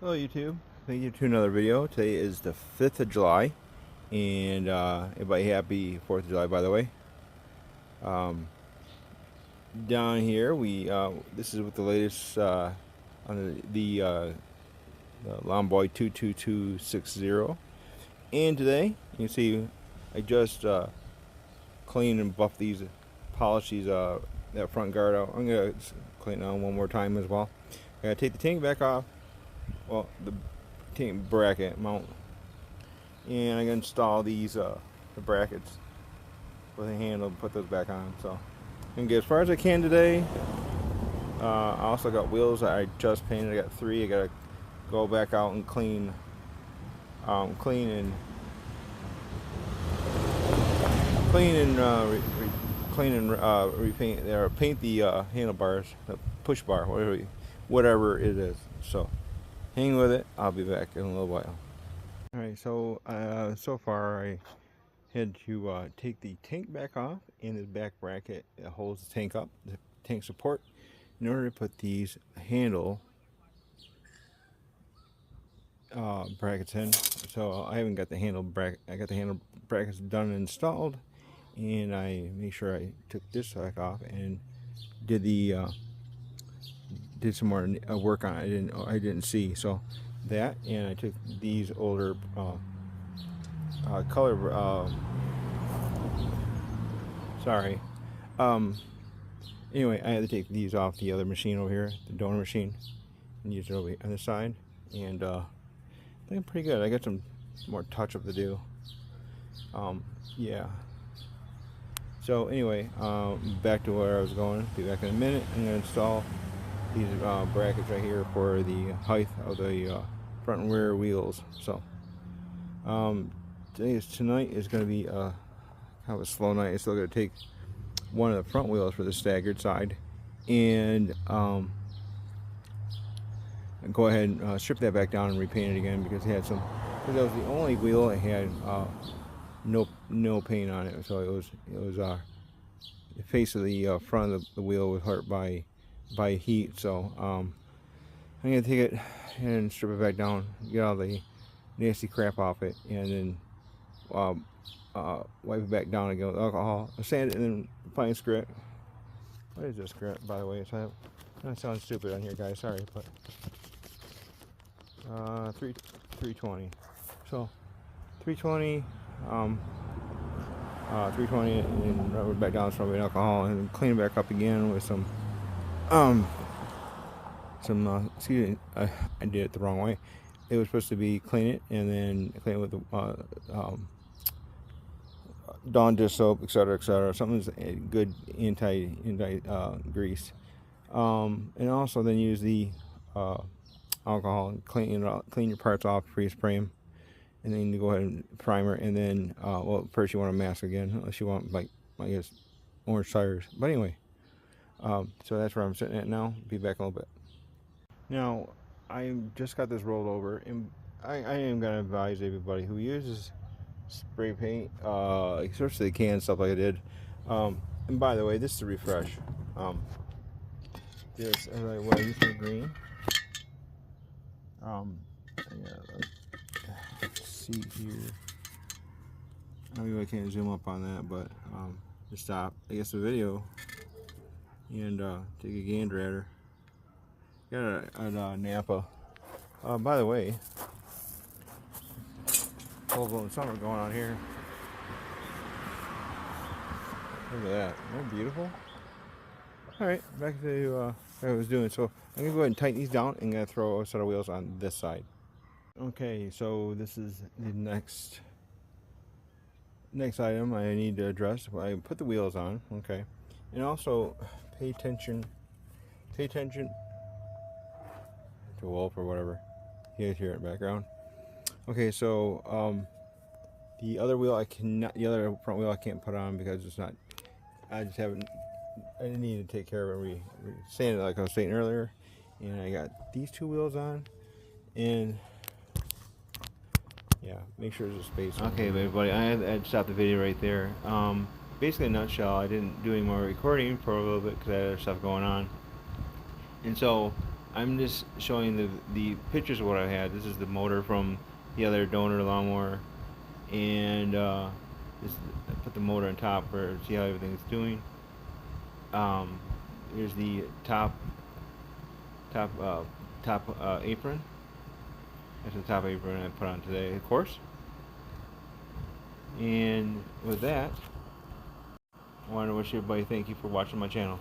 Hello YouTube, thank you to another video. Today is the 5th of July, and everybody happy 4th of July, by the way. Down here, this is with the latest on the Lomboy 22260. And today, you can see I just cleaned and buffed these, polished these, that front guard out. I'm going to clean it on one more time as well. I gotta take the tank back off, well, the tank bracket mount, and I can install these the brackets with a handle and put those back on. So I'm gonna get as far as I can today. I also got wheels that I just painted. I got 3. I gotta go back out and clean clean and repaint or paint the handlebars, the push bar, whatever it is. So hang with it, I'll be back in a little while. Alright, so so far I had to take the tank back off, and this back bracket that holds the tank up, the tank support, in order to put these handle brackets in. So I haven't got the handle bracket, I got the handle brackets done and installed, and I made sure I took this back off and did the did some more work on it. I didn't see, so that, and I took these older color sorry. Anyway, I had to take these off the other machine over here, the donor machine, and use it over on the side. And I think I'm pretty good. I got some more touch up to do. Yeah. So anyway, back to where I was going. Be back in a minute. I'm gonna install these brackets right here for the height of the front and rear wheels. So tonight is going to be kind of a slow night. It's still going to take one of the front wheels for the staggered side, and go ahead and strip that back down and repaint it again, because it had some. Because that was the only wheel that had no paint on it. So it was the face of the front of the wheel was hurt by heat. So I'm gonna take it and strip it back down, get all the nasty crap off it, and then wipe it back down again with alcohol, sand it, and then fine grit. What is this grit, by the way? So that sounds stupid on here, guys. Sorry, but 320. So 320, 320, and rub it back down with alcohol, and clean it back up again with some excuse me, I did it the wrong way. It was supposed to be clean it and then clean it with the Dawn dish soap, etc., etc. Something's good anti grease, and also then use the alcohol and clean your parts off, pre-spray them, and then you go ahead and primer, and then well, first you want to mask again, unless you want, like, I guess, orange tires. But anyway, so that's where I'm sitting at now. Be back in a little bit. Now, I just got this rolled over, and I am going to advise everybody who uses spray paint, especially the can stuff like I did. And by the way, this is a refresh. This, what I use for green. Yeah, let's see here. Maybe I can't zoom up on that, but just stop, I guess, the video and take a gander at her. Got a Napa. By the way, full blown summer going on here. Look at that. Isn't that beautiful? Alright, back to what I was doing. So I'm going to go ahead and tighten these down, and I'm going to throw a set of wheels on this side. Okay, so this is the next item I need to address. I put the wheels on, okay, and also pay attention to Wolf or whatever. You guys hear it in the background. Okay, so the other wheel the other front wheel I can't put on because it's not. I didn't need to take care of it. We sanded it, like I was saying earlier, and I got these 2 wheels on, and yeah, make sure there's a space. Okay, everybody, I had to stop the video right there. Basically, in a nutshell, I didn't do any more recording for a little bit because I had other stuff going on, and so I'm just showing the pictures of what I had. This is the motor from the other donor lawnmower, and I put the motor on top for see how everything's doing. Um, Here's the top apron. That's the top apron I put on today, of course. And with that, I want to wish everybody thank you for watching my channel.